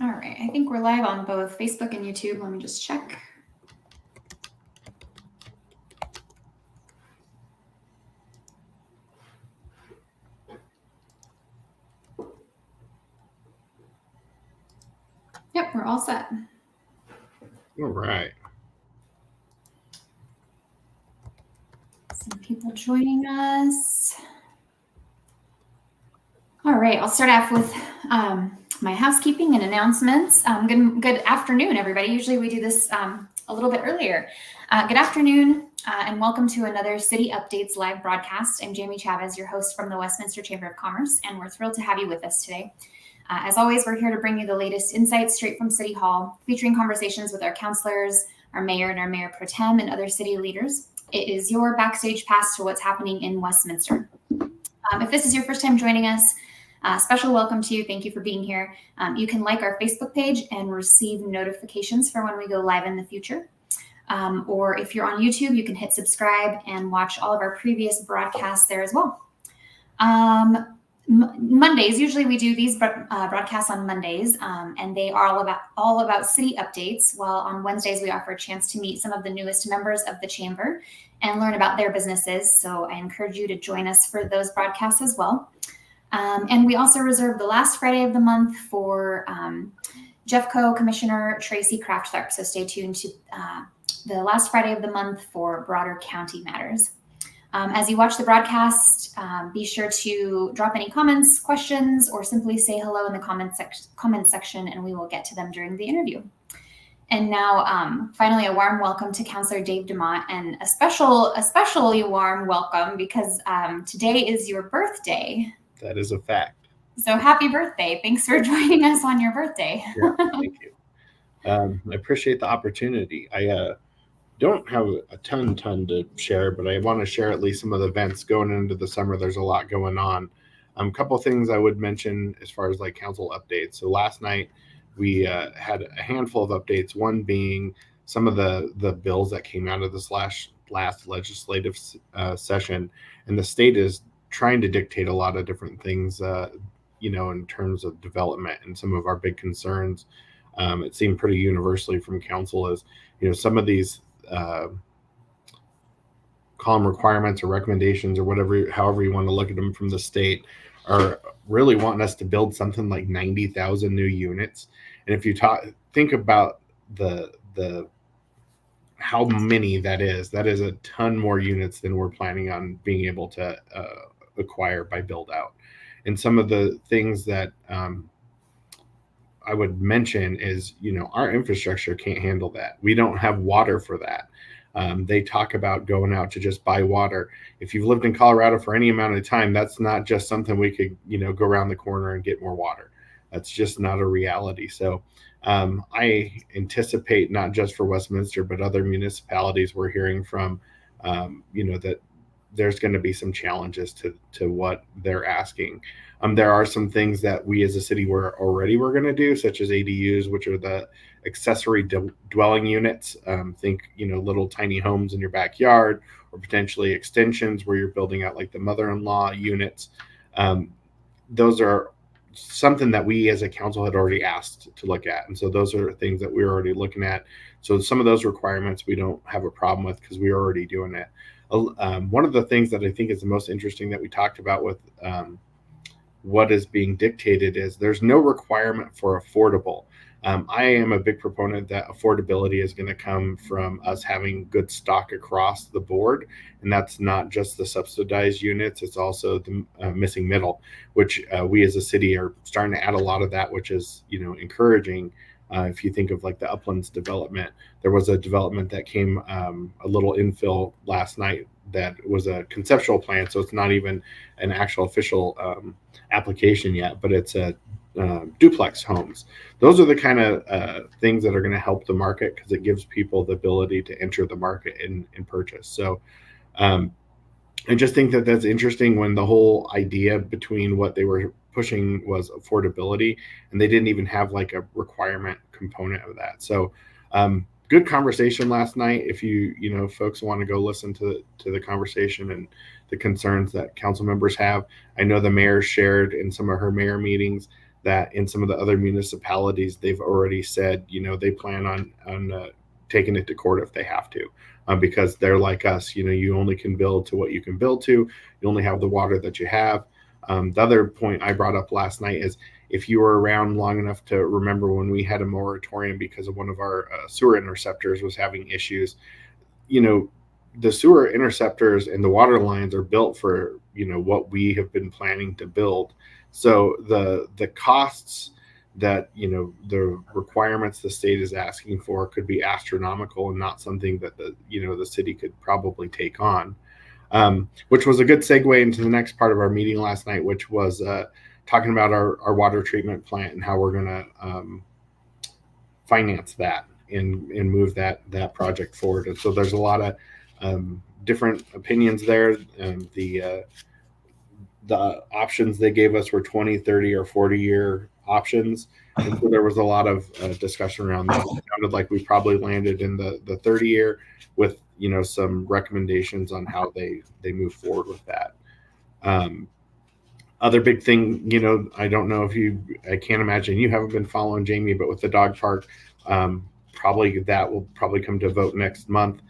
All right, I think we're live on both Facebook and YouTube. Let me just check. Yep, we're all set. All right. Some people joining us. All right, I'll start off with my housekeeping and announcements. Good afternoon, everybody. Usually we do this a little bit earlier. Good afternoon, and welcome to another City Updates live broadcast. I'm Jamie Chavez, your host from the Westminster Chamber of Commerce, and we're thrilled to have you with us today. As always, we're here to bring you the latest insights straight from City Hall, featuring conversations with our councilors, our mayor and our mayor pro tem, and other city leaders. It is your backstage pass to what's happening in Westminster. If this is your first time joining us, special welcome to you. Thank you for being here. You can like our Facebook page and receive notifications for when we go live in the future. Or if you're on YouTube, you can hit subscribe and watch all of our previous broadcasts there as well. Mondays, usually we do these broadcasts on Mondays, and they are all about city updates, while on Wednesdays we offer a chance to meet some of the newest members of the chamber and learn about their businesses. So I encourage you to join us for those broadcasts as well. And we also reserve the last Friday of the month for Jeffco Commissioner Tracy Kraft-Tharp. So stay tuned to the last Friday of the month for broader county matters. As you watch the broadcast, be sure to drop any comments, questions, or simply say hello in the comment section, and we will get to them during the interview. And now, finally, a warm welcome to Councilor Dave DeMott, and especially warm welcome because today is your birthday. That is a fact. So happy birthday. Thanks for joining us on your birthday. Yeah, thank you. I appreciate the opportunity. I don't have a ton to share, but I want to share at least some of the events going into the summer. There's a lot going on. A couple of things I would mention as far as like council updates. So last night we had a handful of updates, one being some of the bills that came out of this last legislative session, and the state is trying to dictate a lot of different things, in terms of development and some of our big concerns. It seemed pretty universally from council as, some of these column requirements or recommendations or however you want to look at them from the state are really wanting us to build something like 90,000 new units. And if you think about the how many that is a ton more units than we're planning on being able to acquire by build out. And some of the things that I would mention is, our infrastructure can't handle that. We don't have water for that. They talk about going out to just buy water. If you've lived in Colorado for any amount of time, that's not just something we could, go around the corner and get more water. That's just not a reality. So I anticipate not just for Westminster, but other municipalities we're hearing from, that there's going to be some challenges to what they're asking. There are some things that we as a city we're going to do, such as ADUs, which are the accessory dwelling units. Think, little tiny homes in your backyard, or potentially extensions where you're building out like the mother-in-law units. Those are something that we as a council had already asked to look at. And so those are things that we're already looking at. So some of those requirements we don't have a problem with because we're already doing it. One of the things that I think is the most interesting that we talked about with what is being dictated is there's no requirement for affordable. I am a big proponent that affordability is going to come from us having good stock across the board. And that's not just the subsidized units, it's also the missing middle, which we as a city are starting to add a lot of that, which is, encouraging. If you think of like the Uplands development, there was a development that came a little infill last night that was a conceptual plan. So it's not even an actual official application yet, but it's a duplex homes. Those are the kind of things that are going to help the market because it gives people the ability to enter the market and purchase. So I just think that that's interesting when the whole idea between what they were pushing was affordability, and they didn't even have like a requirement component of that. So good conversation last night. If folks want to go listen to the conversation and the concerns that council members have, I know the mayor shared in some of her mayor meetings that in some of the other municipalities, they've already said, they plan on taking it to court if they have to, because they're like us. You only can build to what you can build to. You only have the water that you have. The other point I brought up last night is, if you were around long enough to remember when we had a moratorium because of one of our sewer interceptors was having issues, the sewer interceptors and the water lines are built for, what we have been planning to build. So the costs that, the requirements the state is asking for could be astronomical and not something that the city could probably take on. Which was a good segue into the next part of our meeting last night, which was talking about our water treatment plant and how we're going to finance that and move that project forward. And so there's a lot of different opinions there. The options they gave us were 20, 30, or 40-year options. And so there was a lot of discussion around that. It sounded like we probably landed in the 30-year with, some recommendations on how they move forward with that. Other big thing, I don't know I can't imagine you haven't been following, Jamie, but with the dog park, probably that will probably come to vote next month.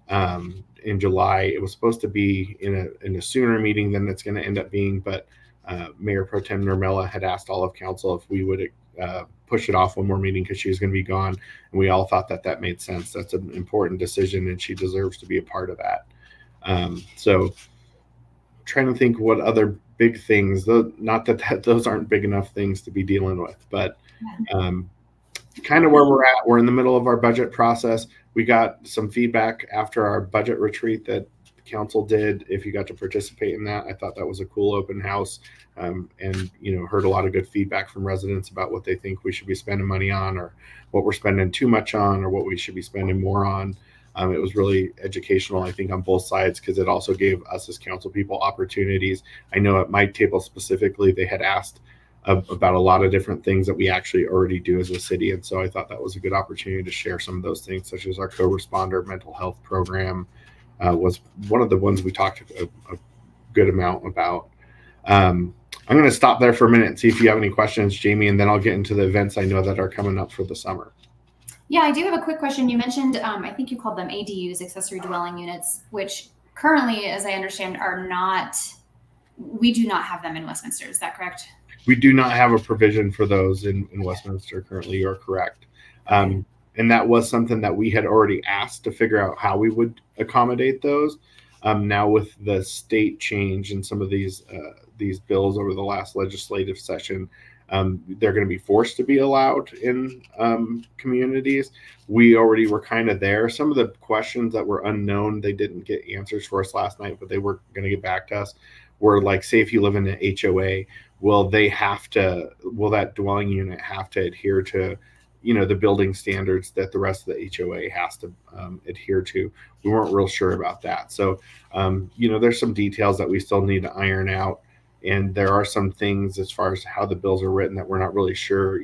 In July, it was supposed to be in a sooner meeting than it's going to end up being, but Mayor Pro Tem Nurmela had asked all of council if we would push it off one more meeting because she was going to be gone, and we all thought that made sense. That's an important decision, and she deserves to be a part of that. So trying to think what other big things, though, not that those aren't big enough things to be dealing with, but kind of where we're at. We're in the middle of our budget process. We got some feedback after our budget retreat that the council did. If you got to participate in that, I thought that was a cool open house, and heard a lot of good feedback from residents about what they think we should be spending money on, or what we're spending too much on, or what we should be spending more on. It was really educational, I think, on both sides, because it also gave us as council people opportunities. I know at my table specifically, they had asked about a lot of different things that we actually already do as a city. And so I thought that was a good opportunity to share some of those things, such as our co-responder mental health program was one of the ones we talked a good amount about. I'm going to stop there for a minute and see if you have any questions, Jamie, and then I'll get into the events I know that are coming up for the summer. Yeah, I do have a quick question. You mentioned, I think you called them ADUs, accessory dwelling units, which currently, as I understand, we do not have them in Westminster. Is that correct? We do not have a provision for those in Westminster currently. You're correct. And that was something that we had already asked to figure out how we would accommodate those. Now with the state change and some of these bills over the last legislative session, they're going to be forced to be allowed in communities. We already were kind of there. Some of the questions that were unknown, they didn't get answers for us last night, but they were going to get back to us, were like, say if you live in an HOA, will that dwelling unit have to adhere to the building standards that the rest of the HOA has to adhere to? We weren't real sure about that. So there's some details that we still need to iron out. And there are some things as far as how the bills are written that we're not really sure,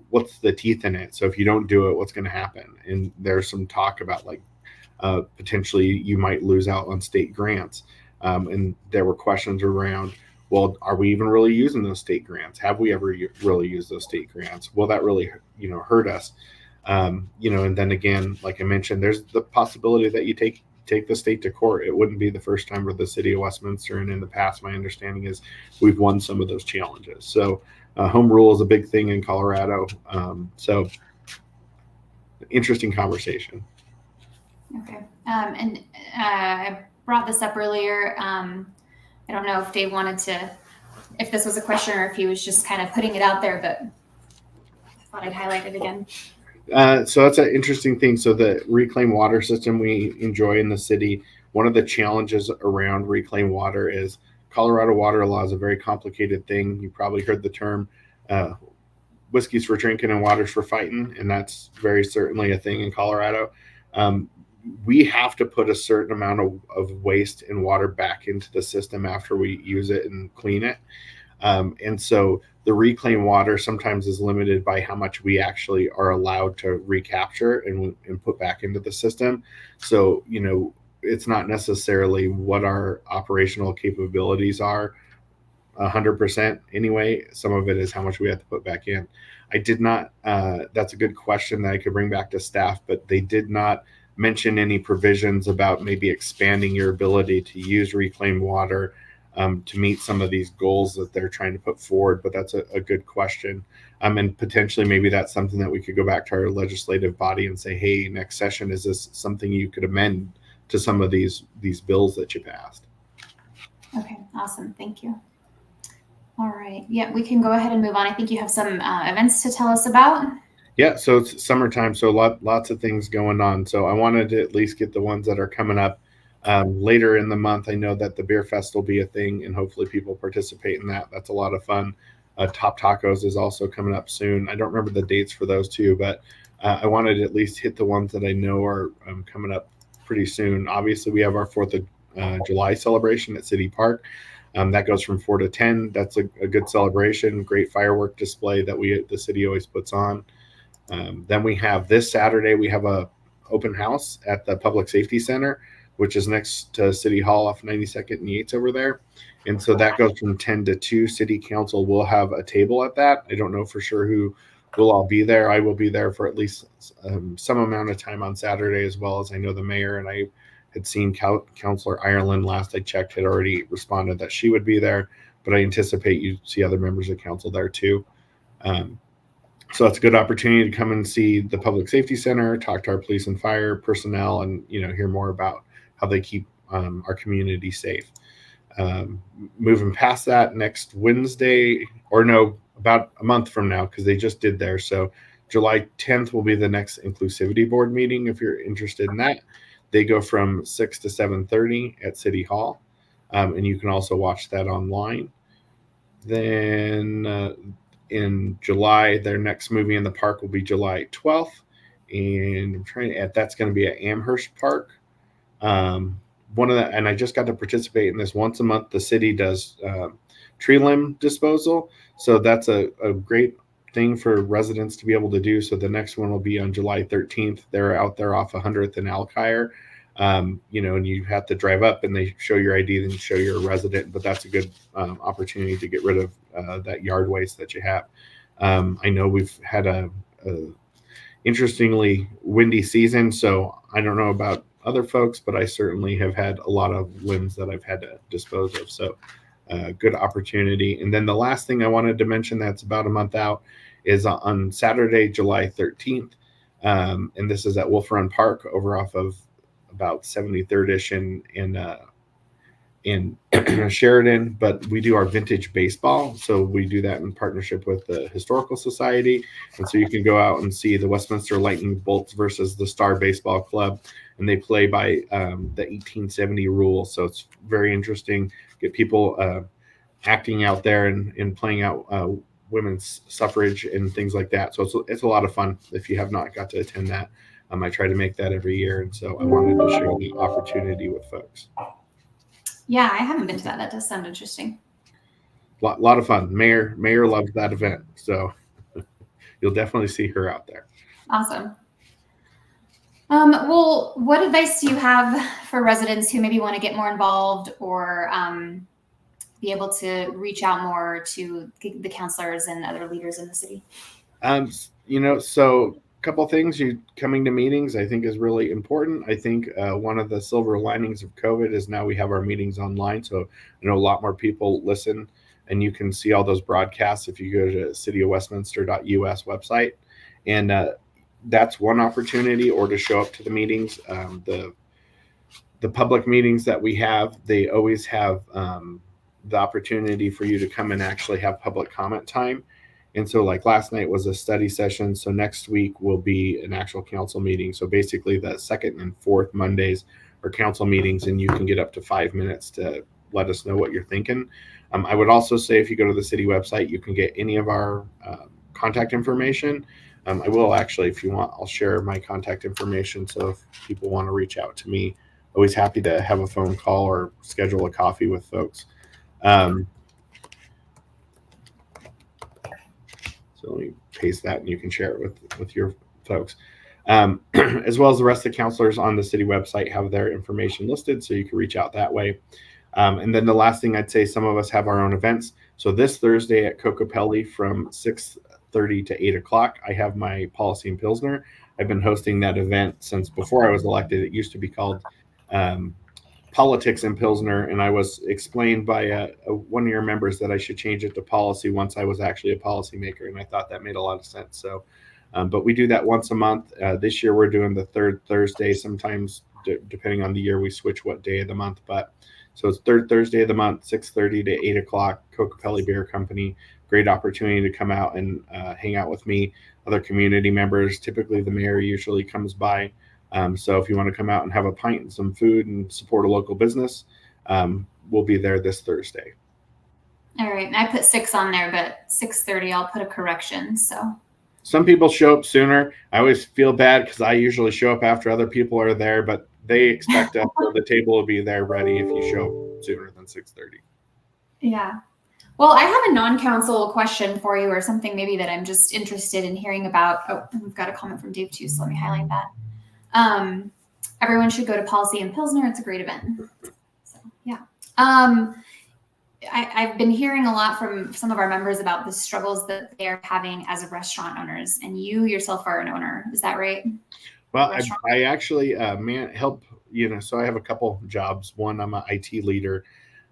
what's the teeth in it. So if you don't do it, what's going to happen? And there's some talk about potentially you might lose out on state grants. And there were questions around, well, are we even really using those state grants? Have we ever really used those state grants? Will that really, hurt us? And then again, like I mentioned, there's the possibility that you take the state to court. It wouldn't be the first time for the city of Westminster, and in the past, my understanding is we've won some of those challenges. So home rule is a big thing in Colorado. So interesting conversation. Okay. And I brought this up earlier. I don't know if Dave if this was a question or if he was just kind of putting it out there, but I thought I'd highlight it again. So that's an interesting thing. So the reclaimed water system we enjoy in the city, one of the challenges around reclaimed water is Colorado water law is a very complicated thing. You probably heard the term whiskey's for drinking and water's for fighting, and that's very certainly a thing in Colorado. We have to put a certain amount of waste and water back into the system after we use it and clean it. And so the reclaimed water sometimes is limited by how much we actually are allowed to recapture and put back into the system. So, it's not necessarily what our operational capabilities are 100% anyway. Some of it is how much we have to put back in. I did not, that's a good question that I could bring back to staff, but they did not mention any provisions about maybe expanding your ability to use reclaimed water to meet some of these goals that they're trying to put forward. But that's a good question. And potentially maybe that's something that we could go back to our legislative body and say, hey, next session, is this something you could amend to some of these bills that you passed? Okay, awesome. Thank you. All right. Yeah, we can go ahead and move on. I think you have some events to tell us about. Yeah, so it's summertime, so lots of things going on. So I wanted to at least get the ones that are coming up later in the month. I know that the beer fest will be a thing, and hopefully people participate in that. That's a lot of fun. Top Tacos is also coming up soon. I don't remember the dates for those two, but I wanted to at least hit the ones that I know are coming up pretty soon. Obviously, we have our 4th of July celebration at City Park. That goes from 4 to 10. That's a good celebration, great firework display that the city always puts on. Then we have this Saturday, we have a open house at the Public Safety Center, which is next to City Hall off 92nd and Yates over there. And so that goes from 10 to 2. City Council will have a table at that. I don't know for sure who will all be there. I will be there for at least some amount of time on Saturday, as well as I know the mayor, and I had seen Councilor Ireland last I checked had already responded that she would be there, but I anticipate you see other members of council there too. So it's a good opportunity to come and see the Public Safety Center, talk to our police and fire personnel, and hear more about how they keep our community safe. Moving past that, next Wednesday, or no, about a month from now, because they just did there. So July 10th will be the next inclusivity board meeting. If you're interested in that, they go from 6 to 7:30 at City Hall, and you can also watch that online. Then in July, their next movie in the park will be July 12th, and I'm trying to add, that's going to be at Amherst Park. And I just got to participate in this once a month. The city does tree limb disposal, so that's a great thing for residents to be able to do. So the next one will be on July 13th. They're out there off 100th and Alkire. And you have to drive up and they show your ID, then show you're a resident, but that's a good opportunity to get rid of that yard waste that you have. I know we've had a interestingly windy season, so I don't know about other folks, but I certainly have had a lot of limbs that I've had to dispose of. So good opportunity. And then the last thing I wanted to mention that's about a month out is on Saturday, July 13th. And this is at Wolf Run Park over off of about 73rd-ish in Sheridan, but we do our vintage baseball. So we do that in partnership with the Historical Society. And so you can go out and see the Westminster Lightning Bolts versus the Star Baseball Club. And they play by the 1870 rules. So it's very interesting. Get people acting out there and playing out women's suffrage and things like that. So it's a lot of fun if you have not got to attend that. I try to make that every year. And so I wanted to share the opportunity with folks. Yeah, I haven't been to that. That does sound interesting. Lot of fun. Mayor loves that event. So you'll definitely see her out there. Awesome. Well, what advice do you have for residents who maybe want to get more involved or be able to reach out more to the councilors and other leaders in the city? So a couple things. You coming to meetings, I think, is really important. I think one of the silver linings of COVID is now we have our meetings online. So I know a lot more people listen, and you can see all those broadcasts if you go to cityofwestminster.us website. And that's one opportunity, or to show up to the meetings. The public meetings that we have, they always have the opportunity for you to come and actually have public comment time. And so like last night was a study session. So next week will be an actual council meeting. So basically the second and fourth Mondays are council meetings, and you can get up to 5 minutes to let us know what you're thinking. I would also say if you go to the city website, you can get any of our contact information. I will actually, if you want, I'll share my contact information. So if people want to reach out to me, always happy to have a phone call or schedule a coffee with folks. So let me paste that and you can share it with your folks. As well as the rest of the counselors on the city website have their information listed, so you can reach out that way. And then the last thing I'd say, some of us have our own events. So this Thursday at Kokopelli from 6:30 to 8 o'clock, I have my Policy and Pilsner. I've been hosting that event since before I was elected. It used to be called Politics and Pilsner, and I was explained by one of your members that I should change it to policy once I was actually a policymaker, and I thought that made a lot of sense. So, but we do that once a month. This year we're doing the third Thursday. Sometimes, depending on the year, we switch what day of the month. But so it's third Thursday of the month, 6:30 to 8 o'clock. Kokopelli Beer Company. Great opportunity to come out and hang out with me, other community members. Typically, the mayor usually comes by. So if you want to come out and have a pint and some food and support a local business, we'll be there this Thursday. All right. I put 6 on there, but 6:30, I'll put a correction. So some people show up sooner. I always feel bad because I usually show up after other people are there, but they expect the table will be there ready if you show up sooner than 6:30. Yeah. Well, I have a non-council question for you, or something maybe that I'm just interested in hearing about. Oh, we've got a comment from Dave too, so let me highlight that. Everyone should go to Policy and Pilsner. It's a great event. So, yeah. I've been hearing a lot from some of our members about the struggles that they're having as restaurant owners, and you yourself are an owner. Is that right? Well, I actually help, so I have a couple jobs. One, I'm an IT leader,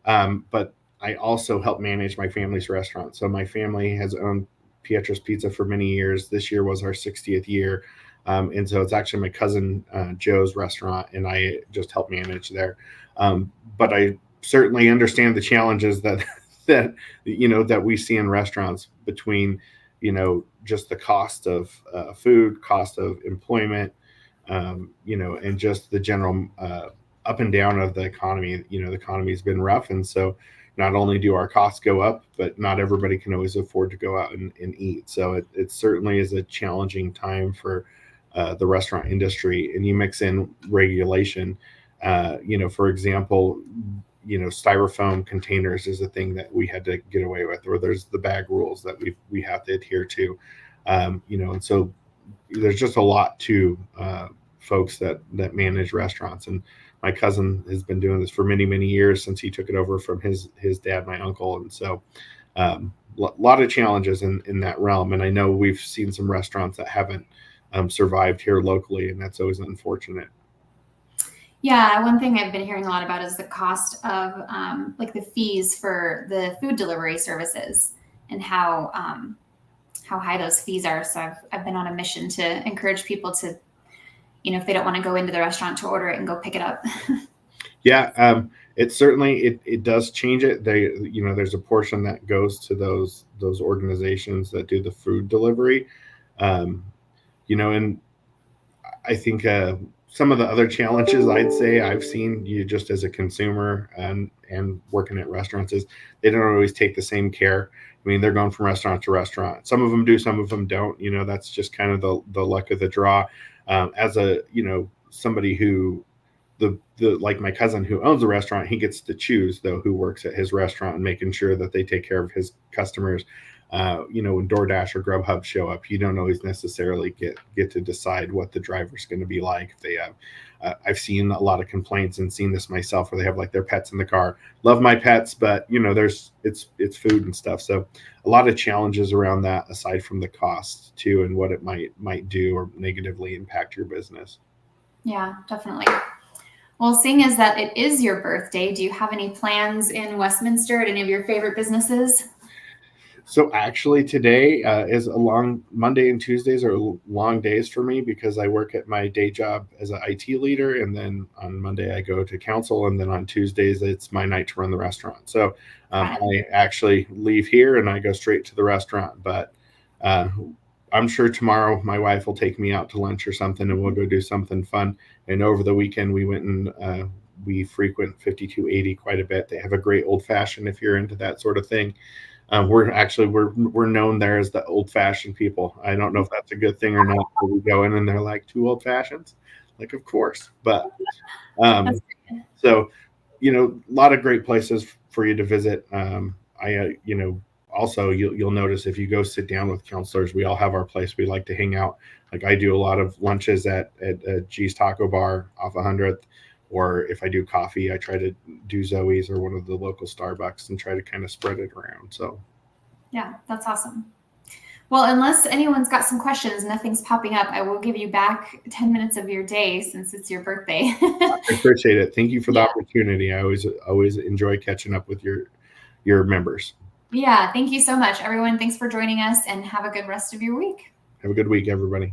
but I also help manage my family's restaurant. So my family has owned Pietro's Pizza for many years. This year was our 60th year. And so it's actually my cousin Joe's restaurant, and I just help manage there. But I certainly understand the challenges that we see in restaurants between, just the cost of food, cost of employment, and just the general up and down of the economy. The economy's been rough, and so not only do our costs go up, but not everybody can always afford to go out and eat. So it certainly is a challenging time for the restaurant industry. And you mix in regulation, for example, styrofoam containers is a thing that we had to get away with, or there's the bag rules that we have to adhere to, and so there's just a lot to folks that manage restaurants. And my cousin has been doing this for many, many years since he took it over from his dad, my uncle. And so a lot of challenges in that realm. And I know we've seen some restaurants that haven't survived here locally, and that's always unfortunate. Yeah, one thing I've been hearing a lot about is the cost of like the fees for the food delivery services, and how high those fees are. So I've been on a mission to encourage people to, if they don't want to go into the restaurant, to order it and go pick it up. Yeah, it certainly it does change it. There's a portion that goes to those organizations that do the food delivery, and I think some of the other challenges I'd say I've seen, you just as a consumer and working at restaurants, is they don't always take the same care. I mean, they're going from restaurant to restaurant. Some of them do, some of them don't. That's just kind of the luck of the draw. As a somebody who like my cousin who owns a restaurant, he gets to choose though who works at his restaurant and making sure that they take care of his customers. When DoorDash or Grubhub show up, you don't always necessarily get to decide what the driver's going to be like. If they have, I've seen a lot of complaints and seen this myself where they have like their pets in the car. Love my pets, but it's food and stuff. So a lot of challenges around that, aside from the cost too, and what it might do or negatively impact your business. Yeah, definitely. Well, seeing as that it is your birthday, do you have any plans in Westminster at any of your favorite businesses? So actually today is a long Monday, and Tuesdays are long days for me because I work at my day job as an IT leader. And then on Monday I go to council, and then on Tuesdays it's my night to run the restaurant. So I actually leave here and I go straight to the restaurant, but I'm sure tomorrow my wife will take me out to lunch or something, and we'll go do something fun. And over the weekend we went and we frequent 5280 quite a bit. They have a great old fashioned if you're into that sort of thing. We're known there as the old fashioned people. I don't know if that's a good thing or not. But we go in and they're like, 2 old fashions, like, of course. But so a lot of great places for you to visit. Also you'll notice if you go sit down with counselors, we all have our place we like to hang out. Like I do a lot of lunches at G's Taco Bar off 100th, or if I do coffee, I try to do Zoe's or one of the local Starbucks and try to kind of spread it around. So yeah, that's awesome. Well, unless anyone's got some questions, nothing's popping up, I will give you back 10 minutes of your day since it's your birthday. I appreciate it. Thank you for the Yeah. opportunity. I always enjoy catching up with your members. Yeah, thank you so much, everyone. Thanks for joining us, and have a good rest of your week. Have a good week, everybody.